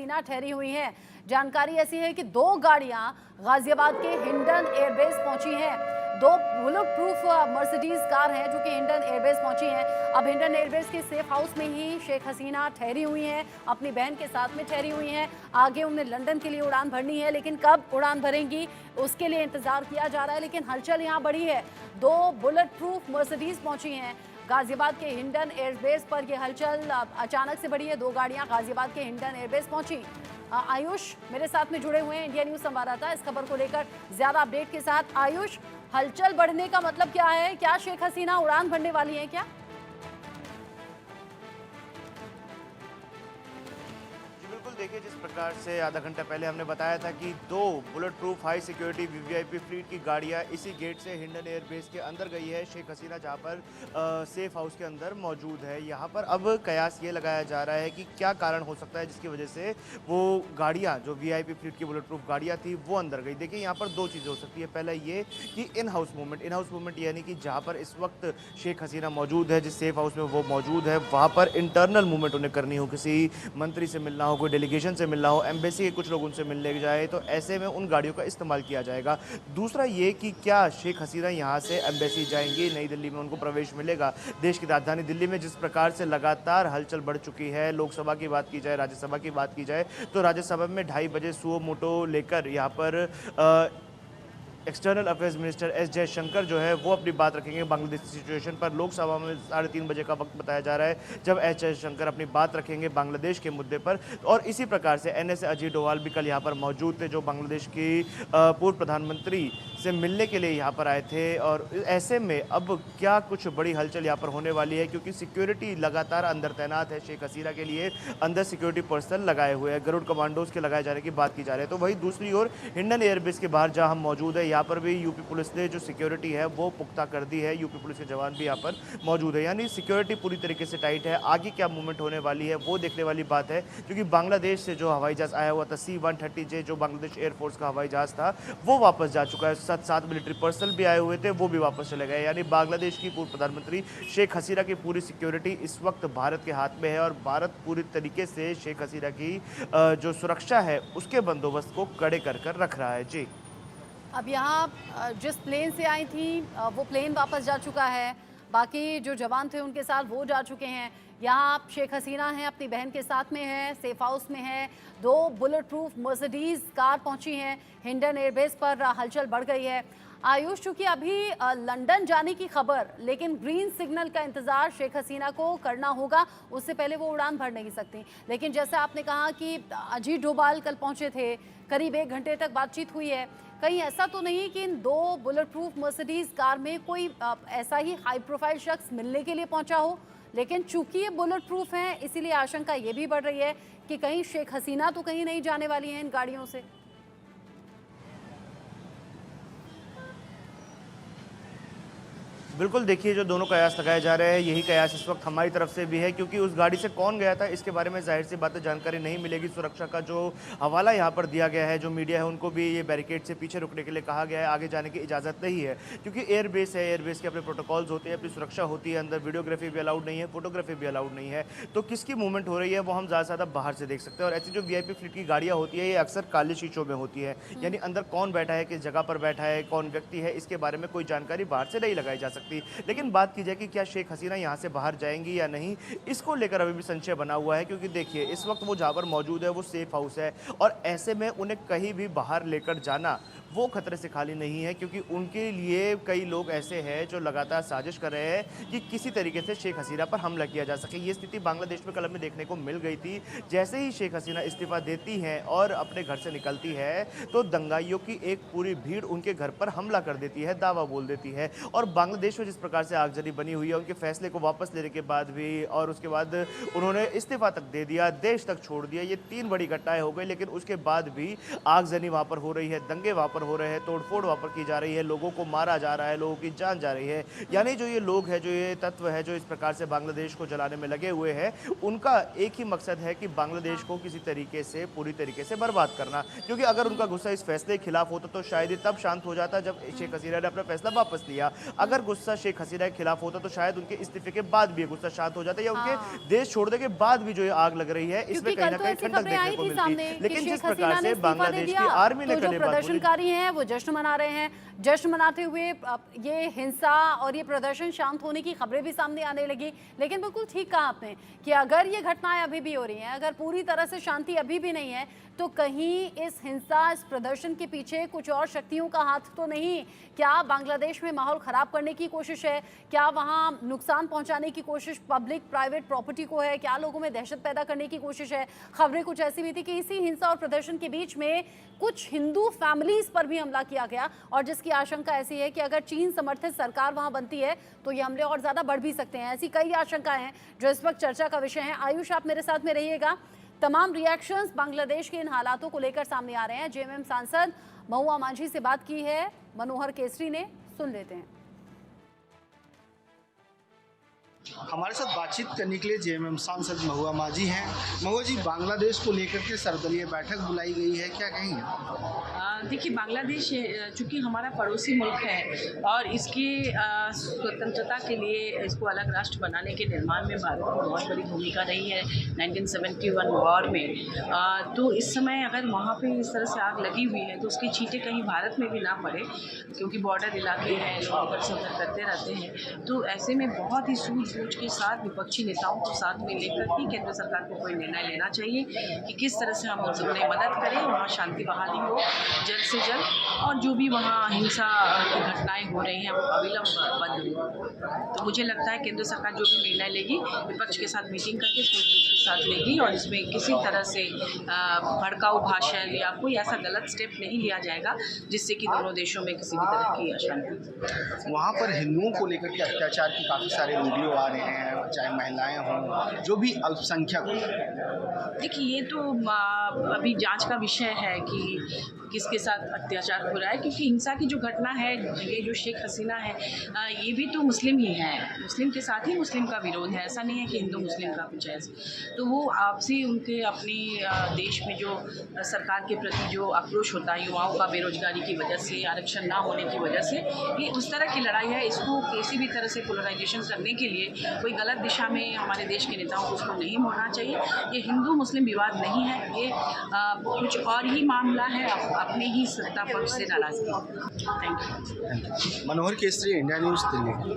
हसीना ठहरी हुई हैं। जानकारी ऐसी है कि 2 गाड़ियां गाजियाबाद के हिंडन एयरबेस पहुंची हैं। 2 बुलेट प्रूफ मर्सिडीज कार हैं जो कि हिंडन एयरबेस पहुंची हैं। अब हिंडन एयरबेस के सेफ हाउस में ही शेख हसीना ठहरी हुई हैं, अपनी बहन के साथ में ठहरी हुई हैं। आगे उन्हें लंदन के लिए उड़ान भरनी है, लेकिन कब उड़ान भरेंगी उसके लिए इंतजार किया जा रहा है। लेकिन हलचल यहाँ बढ़ी है। 2 बुलेट प्रूफ मर्सिडीज पहुंची हैं गाजियाबाद के हिंडन एयरबेस पर। यह हलचल अचानक से बढ़ी है। 2 गाड़ियां गाजियाबाद के हिंडन एयरबेस पहुंची। आयुष मेरे साथ में जुड़े हुए हैं, इंडिया न्यूज संवाददाता, इस खबर को लेकर ज्यादा अपडेट के साथ। आयुष, हलचल बढ़ने का मतलब क्या है? क्या शेख हसीना उड़ान भरने वाली है क्या? देखिए, जिस प्रकार से आधा घंटा पहले हमने बताया था कि 2 bullet proof high security VVIP fleet की गाड़ियां इसी गेट से हिंडन एयरबेस के अंदर गई है शेख हसीना, जहां पर सेफ हाउस के अंदर मौजूद है। यहां पर अब कयास ये लगाया जा रहा है कि क्या कारण हो सकता है जिसकी वजह से वो गाड़ियां, जो वीआईपी फ्लीट की बुलेट प्रूफ गाड़ियां थी, वो अंदर गई। देखिए, यहाँ पर 2 चीज़ें हो सकती है। पहला ये कि इन हाउस मूवमेंट यानी कि जहाँ पर इस वक्त शेख हसीना मौजूद है, जिस सेफ हाउस में वो मौजूद है, वहाँ पर इंटरनल मूवमेंट उन्हें करनी हो, किसी मंत्री से मिलना हो, कोई डेलीगेशन से मिलना हो, एम्बेसी के कुछ लोग उनसे मिलने जाए, तो ऐसे में उन गाड़ियों का इस्तेमाल किया जाएगा। दूसरा ये कि क्या शेख हसीना यहाँ से एम्बेसी जाएंगी, नई दिल्ली में उनको प्रवेश मिलेगा। देश की राजधानी दिल्ली में जिस प्रकार से लगातार हलचल बढ़ चुकी है, लोकसभा की बात की जाए, राज्यसभा की बात की जाए, तो राज्यसभा में 2:30 बजे सुओ मोटो लेकर यहाँ पर external affairs minister S Jaishankar जो है वो अपनी बात रखेंगे बांग्लादेश की सिचुएशन पर। लोकसभा में 3:30 बजे का वक्त बताया जा रहा है जब एस जयशंकर अपनी बात रखेंगे बांग्लादेश के मुद्दे पर। और इसी प्रकार से एनएस अजीत डोवाल भी कल यहाँ पर मौजूद थे, जो बांग्लादेश की पूर्व प्रधानमंत्री से मिलने के लिए यहाँ पर आए थे। और ऐसे में अब क्या कुछ बड़ी हलचल यहाँ पर होने वाली है, क्योंकि सिक्योरिटी लगातार अंदर तैनात है। शेख हसीना के लिए अंदर सिक्योरिटी पर्सन लगाए हुए हैं, गरुड़ कमांडोज के लगाए जाने की बात की जा रही है। तो वही दूसरी ओर हिंडन एयरबेस के बाहर जहाँ हम मौजूद है, यहाँ पर भी यूपी पुलिस ने जो सिक्योरिटी है वो पुख्ता कर दी है। यूपी पुलिस के जवान भी यहाँ पर मौजूद है, यानी सिक्योरिटी पूरी तरीके से टाइट है। आगे क्या मूवमेंट होने वाली है वो देखने वाली बात है, क्योंकि बांग्लादेश से जो हवाई जहाज आया हुआ था C-130J, जो बांग्लादेश एयरफोर्स का हवाई जहाज था, वो वापस जा चुका है। 7 मिलिट्री पर्सनल भी आए हुए थे, वो भी वापस चले गए। यानी बांग्लादेश की पूर्व प्रधानमंत्री शेख हसीना की पूरी सिक्योरिटी इस वक्त भारत के हाथ में है, और भारत पूरी तरीके से शेख हसीना की जो सुरक्षा है उसके बंदोबस्त को कड़े कर कर रख रहा है। जी, अब यहाँ जिस प्लेन से आई थी वो प्लेन वापस जा चुका है। बाकी जो जवान थे उनके साथ वो जा चुके हैं। यहाँ शेख हसीना है, अपनी बहन के साथ में है, सेफ हाउस में है। 2 बुलेट प्रूफ मर्सिडीज कार पहुंची हैं हिंडन एयरबेस पर। हलचल बढ़ गई है। आयुष, चूंकि अभी लंदन जाने की खबर, लेकिन ग्रीन सिग्नल का इंतजार शेख हसीना को करना होगा, उससे पहले वो उड़ान भर नहीं सकती। लेकिन जैसे आपने कहा कि अजीत डोभाल कल पहुंचे थे, करीब 1 घंटे तक बातचीत हुई है। कहीं ऐसा तो नहीं कि इन 2 बुलेट प्रूफ मर्सिडीज कार में कोई ऐसा ही हाई प्रोफाइल शख्स मिलने के लिए पहुंचा हो? लेकिन चूंकि ये बुलेट प्रूफ हैं, इसीलिए आशंका ये भी बढ़ रही है कि कहीं शेख हसीना तो कहीं नहीं जाने वाली हैं इन गाड़ियों से। बिल्कुल, देखिए, जो दोनों कयास लगाए जा रहे हैं, यही कयास इस वक्त हमारी तरफ से भी है, क्योंकि उस गाड़ी से कौन गया था इसके बारे में जाहिर सी बात है जानकारी नहीं मिलेगी। सुरक्षा का जो हवाला यहाँ पर दिया गया है, जो मीडिया है उनको भी ये बैरिकेड से पीछे रुकने के लिए कहा गया है, आगे जाने की इजाज़त नहीं है, क्योंकि एयरबेस है, एयरबेस के अपने प्रोटोकॉल्स होते हैं, अपनी सुरक्षा होती है। अंदर वीडियोग्राफी भी अलाउड नहीं है, फोटोग्राफी भी अलाउड नहीं है। तो किसकी मूवमेंट हो रही है वो हम ज़्यादा से ज़्यादा बाहर से देख सकते हैं। और ऐसी जो वीआईपी फ्लीट की गाड़ियाँ होती है, ये अक्सर काले शीशों में होती है, यानी अंदर कौन बैठा है, किस जगह पर बैठा है, कौन व्यक्ति है, इसके बारे में कोई जानकारी बाहर से नहीं लगाई जा सकती। लेकिन बात की जाए कि क्या शेख हसीना यहाँ से बाहर जाएंगी या नहीं, इसको लेकर अभी भी संशय बना हुआ है, क्योंकि देखिए, इस वक्त वो जहाँ पर मौजूद है वो सेफ हाउस है, और ऐसे में उन्हें कहीं भी बाहर लेकर जाना वो खतरे से खाली नहीं है, क्योंकि उनके लिए कई लोग ऐसे हैं जो लगातार साजिश कर रहे हैं कि किसी तरीके से शेख हसीना पर हमला किया जा सके। ये स्थिति बांग्लादेश में कल हमें देखने को मिल गई थी। जैसे ही शेख हसीना इस्तीफा देती हैं और अपने घर से निकलती है, तो दंगाइयों की एक पूरी भीड़ उनके घर पर हमला कर देती है, दावा बोल देती है। और बांग्लादेश में जिस प्रकार से आगजनी बनी हुई है, उनके फैसले को वापस लेने के बाद भी, और उसके बाद उन्होंने इस्तीफा तक दे दिया, देश तक छोड़ दिया, ये 3 बड़ी घटनाएं हो गई। लेकिन उसके बाद भी आगजनी वहाँ पर हो रही है, दंगे वहाँ पर हो रहे हैं, तोड़फोड़ वहाँ पर की जा रही है, लोगों को मारा जा रहा है, लोगों की जान जा रही है। यानी जो ये लोग हैं, जो ये तत्व है, जो इस प्रकार से बांग्लादेश को जलाने में लगे हुए हैं, उनका एक ही मकसद है कि बांग्लादेश को किसी तरीके से, पूरी तरीके से बर्बाद करना। क्योंकि अगर उनका गुस्सा इस फैसले के खिलाफ होता तो शायद ही तब शांत हो जाता जब शेख हसीना ने अपना फैसला वापस लिया। अगर गुस्सा गुस्सा शेख हसीना के खिलाफ होता तो शायद उनके इस्तीफे के बाद भी ये गुस्सा शांत हो जाता, या उनके हाँ। देश छोड़ने के बाद भी जो ये आग लग रही है इसमें क्योंकि कहीं कल ना तो कहीं ऐसी ठंडक खबरें देखने आई को थी मिलती। सामने कि लेकिन जिस शेख प्रकार हसीना ने से इस्तीफा दे बांग्लादेश दिया, की आर्मी ने तो जो कल ये बात बोली, प्रदर्शनकारी हैं वो जश्न मना रहे हैं। जश्न मनाते हुए ये हिंसा और ये प्रदर्शन शांत होने की खबरें भी सामने आने लगी। लेकिन बिल्कुल ठीक कहा आपने कि अगर ये घटनाएं अभी भी हो रही हैं, अगर पूरी तरह से शांति अभी भी नहीं है, तो कहीं इस हिंसा, इस प्रदर्शन के पीछे कुछ और शक्तियों का हाथ तो नहीं? क्या बांग्लादेश में माहौल खराब करने की कोशिश है? क्या वहाँ नुकसान पहुंचाने की कोशिश पब्लिक प्राइवेट प्रॉपर्टी को है? क्या लोगों में दहशत पैदा करने की कोशिश है? खबरें कुछ ऐसी भी थी कि इसी हिंसा और प्रदर्शन के बीच में कुछ हिंदू फैमिलीज पर भी हमला किया गया, और जिसकी आशंका ऐसी है कि अगर चीन समर्थित सरकार वहां बनती है तो ये हमले और ज्यादा बढ़ भी सकते हैं। ऐसी कई आशंकाएं हैं जो इस वक्त चर्चा का विषय है। आयुष, आप मेरे साथ में रहिएगा। तमाम रिएक्शंस बांग्लादेश के इन हालातों को लेकर सामने आ रहे हैं। जेएमएम सांसद महुआ माझी से बात की है मनोहर केसरी ने, सुन लेते हैं। हमारे साथ बातचीत करने के लिए जेएमएम सांसद महुआ माझी हैं। महुआ जी, बांग्लादेश को लेकर के सर्वदलीय बैठक बुलाई गई है, क्या कहेंगे? देखिए, बांग्लादेश चूँकि हमारा पड़ोसी मुल्क है और इसकी स्वतंत्रता के लिए इसको अलग राष्ट्र बनाने के निर्माण में भारत की बहुत बड़ी भूमिका रही है 1971 वॉर में। तो इस समय अगर वहाँ पे इस तरह से आग लगी हुई है तो उसकी छींटे कहीं भारत में भी ना पड़े, क्योंकि बॉर्डर इलाके हैं, लोग इधर से उधर करते रहते हैं। तो ऐसे में बहुत ही सूझबूझ के साथ विपक्षी नेताओं को साथ में लेकर ही केंद्र सरकार को कोई निर्णय लेना चाहिए कि किस तरह से हम उन्हें मदद करें, वहाँ शांति बहाली हो जल्द से जल्द, और जो भी वहाँ हिंसा की घटनाएं हो रही हैं वो अविलंब बंद हो। तो मुझे लगता है केंद्र सरकार जो भी निर्णय लेगी विपक्ष के साथ मीटिंग करके सूझबूझ के साथ लेगी, और इसमें किसी तरह से भड़काऊ भाषण या कोई ऐसा गलत स्टेप नहीं लिया जाएगा जिससे कि दोनों देशों में किसी भी तरह की अशांति। वहाँ पर हिंदुओं को लेकर के अत्याचार के काफ़ी सारे वीडियो आ रहे हैं, चाहे महिलाएं हों, जो भी अल्पसंख्यक। देखिए, ये तो अभी जांच का विषय है कि किसके साथ अत्याचार हो रहा है, क्योंकि हिंसा की जो घटना है, ये जो शेख हसीना है, ये भी तो मुस्लिम ही है, मुस्लिम के साथ ही मुस्लिम का विरोध है। ऐसा नहीं है कि हिंदू मुस्लिम का कुछ है। तो वो आपसी उनके अपनी देश में जो सरकार के प्रति जो आक्रोश होता है युवाओं का बेरोजगारी की वजह से, आरक्षण ना होने की वजह से, ये उस तरह की लड़ाई है। इसको किसी भी तरह से पोलराइजेशन करने के लिए कोई गलत दिशा में हमारे देश के नेताओं को उसको नहीं मोड़ना चाहिए। ये हिंदू मुस्लिम विवाद नहीं है, ये कुछ और ही मामला है, अपने ही सत्ता पक्ष से नाराजगी। Thank you. Manohar Kesari, India news, Delhi.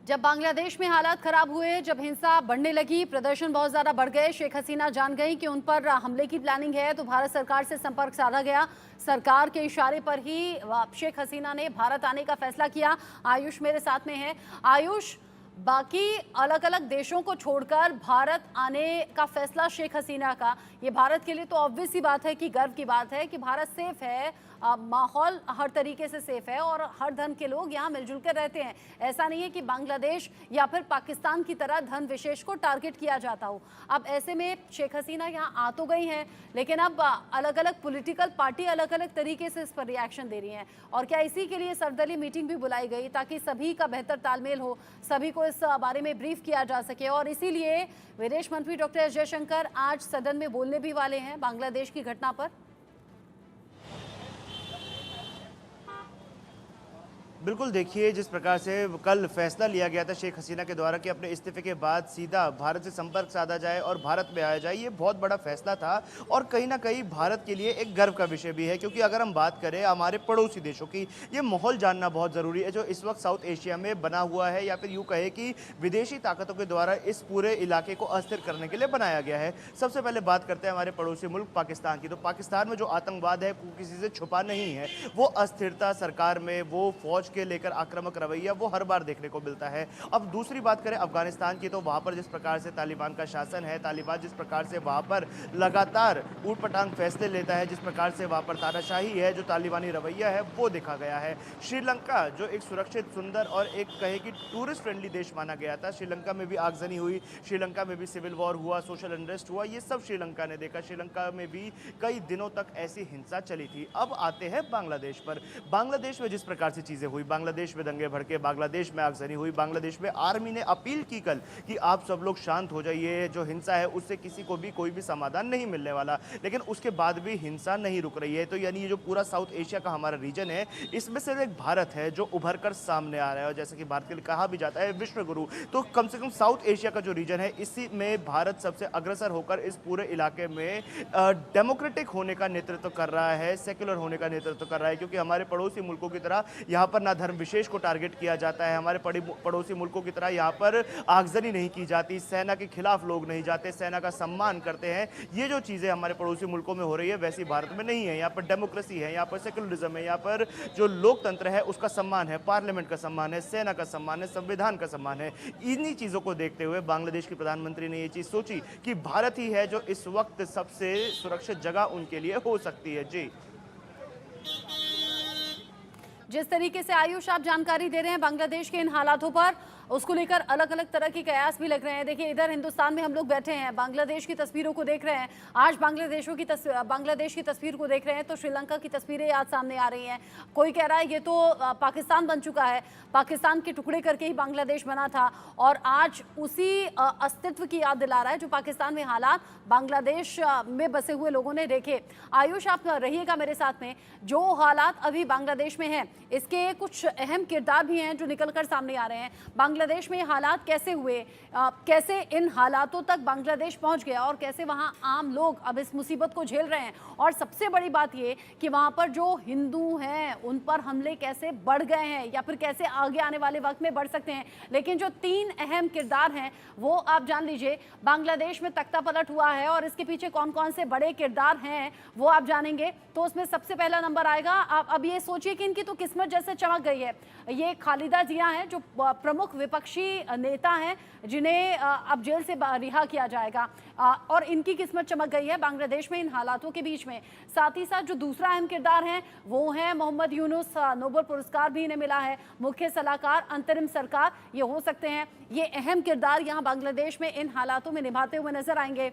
जब बांग्लादेश में हालात खराब हुए, जब हिंसा बढ़ने लगी, प्रदर्शन बहुत ज़्यादा बढ़ गए, शेख हसीना जान गई कि उन पर हमले की प्लानिंग है, तो भारत सरकार से संपर्क साधा गया। सरकार के इशारे पर ही शेख हसीना ने भारत आने का फैसला किया। आयुष मेरे साथ में है। आयुष, बाकी अलग अलग देशों को छोड़कर भारत आने का फैसला शेख हसीना का, ये भारत के लिए तो ऑब्वियस सी बात है कि गर्व की बात है कि भारत सेफ है, माहौल हर तरीके से सेफ है और हर धर्म के लोग यहाँ मिलजुल कर रहते हैं। ऐसा नहीं है कि बांग्लादेश या फिर पाकिस्तान की तरह धर्म विशेष को टारगेट किया जाता हो। अब ऐसे में शेख हसीना यहाँ आ तो गई हैं, लेकिन अब अलग अलग पॉलिटिकल पार्टी अलग अलग तरीके से इस पर रिएक्शन दे रही हैं। और क्या इसी के लिए सर्वदलीय मीटिंग भी बुलाई गई ताकि सभी का बेहतर तालमेल हो, सभी को इस बारे में ब्रीफ किया जा सके? और इसीलिए विदेश मंत्री डॉक्टर एस जयशंकर आज सदन में बोलने भी वाले हैं बांग्लादेश की घटना पर। बिल्कुल, देखिए जिस प्रकार से कल फैसला लिया गया था शेख हसीना के द्वारा कि अपने इस्तीफे के बाद सीधा भारत से संपर्क साधा जाए और भारत में आया जाए, ये बहुत बड़ा फैसला था और कहीं ना कहीं भारत के लिए एक गर्व का विषय भी है। क्योंकि अगर हम बात करें हमारे पड़ोसी देशों की, ये माहौल जानना बहुत ज़रूरी है जो इस वक्त साउथ एशिया में बना हुआ है, या फिर यूँ कहे कि विदेशी ताकतों के द्वारा इस पूरे इलाके को अस्थिर करने के लिए बनाया गया है। सबसे पहले बात करते हैं हमारे पड़ोसी मुल्क पाकिस्तान की। तो पाकिस्तान में जो आतंकवाद है किसी से छुपा नहीं है, वो अस्थिरता सरकार में, वो फौज के लेकर आक्रामक रवैया वो हर बार देखने को मिलता है। अब दूसरी बात करें अफगानिस्तान की, तो वहां पर जिस प्रकार से तालिबान का शासन है, तालिबान जिस प्रकार से वहां पर लगातार ऊटपटांग फैसले लेता है, जिस प्रकार से वहां पर तानाशाही है, जो तालिबानी रवैया है वो देखा गया है। श्रीलंका जो एक सुरक्षित, सुंदर और एक कहे कि टूरिस्ट फ्रेंडली देश माना गया था, श्रीलंका में भी आगजनी हुई, श्रीलंका में भी सिविल वॉर हुआ, सोशल अनरेस्ट हुआ, ये सब श्रीलंका ने देखा। श्रीलंका में भी कई दिनों तक ऐसी हिंसा चली थी। अब आते हैं बांग्लादेश पर। बांग्लादेश में जिस प्रकार से चीजें हुई हुई, बांग्लादेश में दंगे भड़के, बांग्लादेश में आगजनी हुई, बांग्लादेश में आर्मी ने अपील की कल कि आप सब लोग शांत हो जाइए, जो हिंसा है उससे किसी को भी कोई भी समाधान नहीं मिलने वाला, लेकिन उसके बाद भी हिंसा नहीं रुक रही है। तो यानी ये जो पूरा साउथ एशिया का हमारा रीजन है, इसमें सिर्फ एक भारत है जो उभर कर सामने आ रहा है। और जैसे कि भारत के लिए कहा भी जाता है विश्व गुरु, तो कम से कम साउथ एशिया का जो रीजन है इसी में भारत सबसे अग्रसर होकर इस पूरे इलाके में डेमोक्रेटिक होने का नेतृत्व कर रहा है, सेक्युलर होने का नेतृत्व कर रहा है। क्योंकि हमारे पड़ोसी मुल्कों की तरह यहाँ पर ना धर्म विशेष को टारगेट किया जाता है, हमारे पड़ोसी मुल्कों की तरह यहाँ पर आगजनी नहीं की जाती, सेना के खिलाफ लोग नहीं जाते, सेना का सम्मान करते हैं। ये जो चीज़ें हमारे पड़ोसी मुल्कों में हो रही है वैसी भारत में नहीं है। यहाँ पर डेमोक्रेसी है, यहाँ पर सेक्युलरिज्म है, यहाँ पर जो लोकतंत्र है उसका सम्मान है, पार्लियामेंट का सम्मान है, सेना का सम्मान है, संविधान का सम्मान है। इन्हीं चीज़ों को देखते हुए बांग्लादेश के प्रधानमंत्री ने ये चीज़ सोची कि भारत ही है जो इस वक्त सबसे सुरक्षित जगह उनके लिए हो सकती है। जी, जिस तरीके से आयुष आप जानकारी दे रहे हैं बांग्लादेश के इन हालातों पर, उसको लेकर अलग अलग तरह के कयास भी लग रहे हैं। देखिए, इधर हिंदुस्तान में हम लोग बैठे हैं, बांग्लादेश की तस्वीरों को देख रहे हैं, आज बांग्लादेश की तस्वीर को देख रहे हैं तो श्रीलंका की तस्वीरें आज सामने आ रही हैं। कोई कह रहा है ये तो पाकिस्तान बन चुका है, पाकिस्तान के टुकड़े करके ही बांग्लादेश बना था और आज उसी अस्तित्व की याद दिला रहा है जो पाकिस्तान में हालात बांग्लादेश में बसे हुए लोगों ने देखे। आयुष, आप रहिएगा मेरे साथ में। जो हालात अभी बांग्लादेश में हैं इसके कुछ अहम किरदार भी हैं जो निकल कर सामने आ रहे हैं। बांग्लादेश में ये हालात कैसे हुए, कैसे इन हालातों तक बांग्लादेश पहुंच गया और कैसे वहां आम लोग अब इस मुसीबत को झेल रहे हैं। और सबसे बड़ी बात ये कि वहां पर जो हिंदू हैं उन पर हमले कैसे बढ़ गए हैं या फिर कैसे आगे आने वाले वक्त में बढ़ सकते हैं। लेकिन जो तीन अहम किरदार हैं वो आप जान लीजिए। बांग्लादेश में तख्ता पलट हुआ है और इसके पीछे कौन कौन से बड़े किरदार हैं वो आप जानेंगे। तो उसमें सबसे पहला नंबर आएगा, आप अब ये सोचिए कि इनकी तो किस्मत जैसे चमक गई है। ये खालिदा जिया हैं जो प्रमुख विपक्षी नेता हैं जिन्हें अब जेल से रिहा किया जाएगा और इनकी किस्मत चमक गई है बांग्लादेश में इन हालातों के बीच में। साथ ही साथ जो दूसरा अहम किरदार है वो है मोहम्मद यूनुस, नोबेल पुरस्कार भी इन्हें मिला है, मुख्य सलाहकार अंतरिम सरकार ये हो सकते हैं। ये अहम किरदार यहाँ बांग्लादेश में इन हालातों में निभाते हुए नजर आएंगे।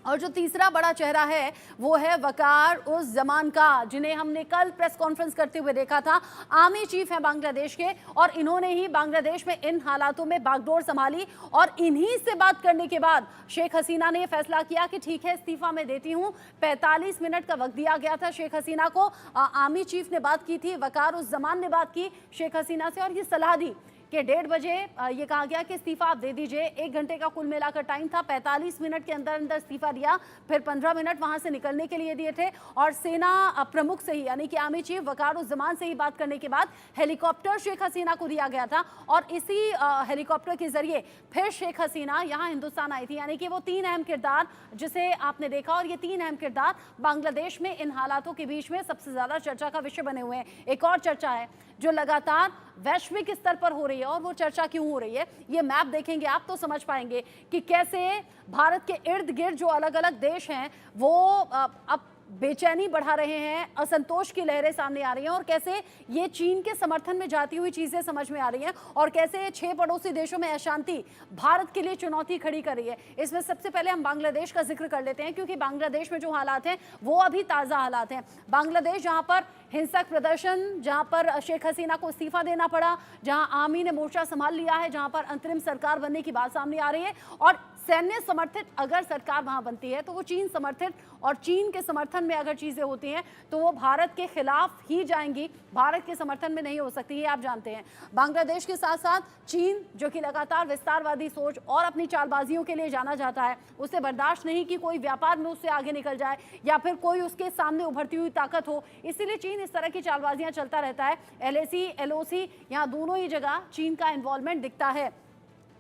और जो तीसरा बड़ा चेहरा है वो है वकार उस जमान का, जिन्हें हमने कल प्रेस कॉन्फ्रेंस करते हुए देखा था। आर्मी चीफ है बांग्लादेश के और इन्होंने ही बांग्लादेश में इन हालातों में बागडोर संभाली और इन्हीं से बात करने के बाद शेख हसीना ने यह फैसला किया कि ठीक है, इस्तीफा मैं देती हूं। 45 मिनट का वक्त दिया गया था शेख हसीना को। आर्मी चीफ ने बात की थी, वकार उस जमान ने बात की शेख हसीना से और ये सलाह दी कि 1:30 बजे ये कहा गया कि इस्तीफा आप दे दीजिए। 1 घंटे का कुल मिलाकर टाइम था, 45 मिनट के अंदर अंदर इस्तीफा दिया, फिर 15 मिनट वहां से निकलने के लिए दिए थे और सेना प्रमुख से ही यानी कि आर्मी चीफ वकार उस जमान से ही बात करने के बाद हेलीकॉप्टर शेख हसीना को दिया गया था और इसी हेलीकॉप्टर के जरिए फिर शेख हसीना यहाँ हिंदुस्तान आई थी। यानी कि वो तीन अहम किरदार जिसे आपने देखा और ये तीन अहम किरदार बांग्लादेश में इन हालातों के बीच में सबसे ज्यादा चर्चा का विषय बने हुए हैं। एक और चर्चा है जो लगातार वैश्विक स्तर पर हो रही है और वो चर्चा क्यों हो रही है, ये मैप देखेंगे आप तो समझ पाएंगे कि कैसे भारत के इर्द गिर्द जो अलग अलग देश हैं वो अब बेचैनी बढ़ा रहे हैं, असंतोष की लहरें सामने आ रही हैं और कैसे ये चीन के समर्थन में जाती हुई चीजें समझ में आ रही हैं और कैसे 6 पड़ोसी देशों में अशांति भारत के लिए चुनौती खड़ी कर रही है। इसमें सबसे पहले हम बांग्लादेश का जिक्र कर लेते हैं क्योंकि बांग्लादेश में जो हालात हैं वो अभी ताज़ा हालात हैं। बांग्लादेश जहाँ पर हिंसक प्रदर्शन, जहाँ पर शेख हसीना को इस्तीफा देना पड़ा, जहाँ आर्मी ने मोर्चा संभाल लिया है, जहाँ पर अंतरिम सरकार बनने की बात सामने आ रही है और सैन्य समर्थित अगर सरकार वहां बनती है तो वो चीन समर्थित और चीन के समर्थन में अगर चीजें होती हैं तो वो भारत के खिलाफ ही जाएंगी, भारत के समर्थन में नहीं हो सकती, ये आप जानते हैं। बांग्लादेश के साथ साथ चीन जो कि लगातार विस्तारवादी सोच और अपनी चालबाजियों के लिए जाना जाता है, उसे बर्दाश्त नहीं कि कोई व्यापार में उससे आगे निकल जाए या फिर कोई उसके सामने उभरती हुई ताकत हो, इसीलिए चीन इस तरह की चालबाजियां चलता रहता है। LAC, LOC यहाँ दोनों ही जगह चीन का इन्वॉल्वमेंट दिखता है।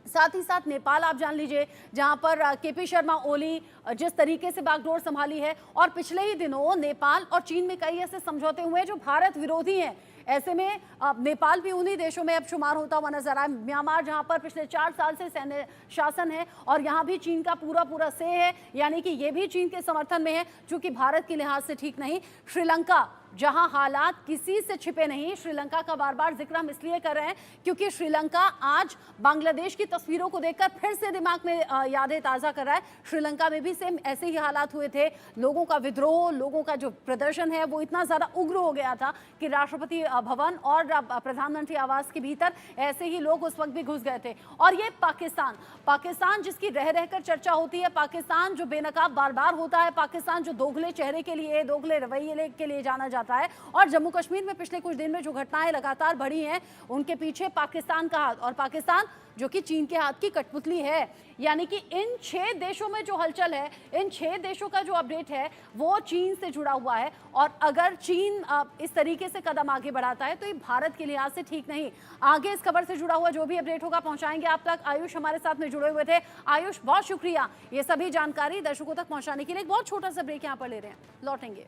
साथ ही साथ नेपाल आप जान लीजिए जहां पर KP शर्मा ओली जिस तरीके से बागडोर संभाली है और पिछले ही दिनों नेपाल और चीन में कई ऐसे समझौते हुए हैं जो भारत विरोधी हैं। ऐसे में नेपाल भी उन्हीं देशों में अब शुमार होता हुआ नजर आया। म्यांमार जहां पर पिछले 4 साल से सैन्य शासन है और यहां भी चीन का पूरा से है, यानी कि ये भी चीन के समर्थन में है जो कि भारत के लिहाज से ठीक नहीं। श्रीलंका जहां हालात किसी से छिपे नहीं। श्रीलंका का बार बार जिक्र हम इसलिए कर रहे हैं क्योंकि श्रीलंका आज बांग्लादेश की तस्वीरों को देखकर फिर से दिमाग में यादें ताज़ा कर रहा है। श्रीलंका में भी सेम ऐसे ही हालात हुए थे। लोगों का विद्रोह, लोगों का जो प्रदर्शन है वो इतना ज़्यादा उग्र हो गया था कि राष्ट्रपति भवन और प्रधानमंत्री आवास के भीतर ऐसे ही लोग उस वक्त भी घुस गए थे। और ये पाकिस्तान जिसकी रह रहकर चर्चा होती है, पाकिस्तान जो बेनकाब बार बार होता है, पाकिस्तान जो दोगले चेहरे के लिए, दोगले रवैये के लिए जाना जाता है। और जम्मू कश्मीर में पिछले कुछ दिन में जो घटनाएं लगातार बढ़ी हैं उनके पीछे पाकिस्तान का हाथ, और पाकिस्तान जो कि चीन के हाथ की कठपुतली है। यानी कि इन 6 देशों में जो हलचल है, इन 6 देशों का जो अपडेट है वो चीन से जुड़ा हुआ है। और अगर चीन इस तरीके से कदम आगे बढ़ाता है तो ये भारत के लिहाज से ठीक नहीं। आगे इस खबर से जुड़ा हुआ जो भी अपडेट होगा पहुंचाएंगे आप तक। आयुष हमारे साथ में जुड़े हुए थे। आयुष, बहुत शुक्रिया ये सभी जानकारी दर्शकों तक पहुंचाने के लिए। एक बहुत छोटा सा ब्रेक यहाँ पर ले रहे हैं, लौटेंगे।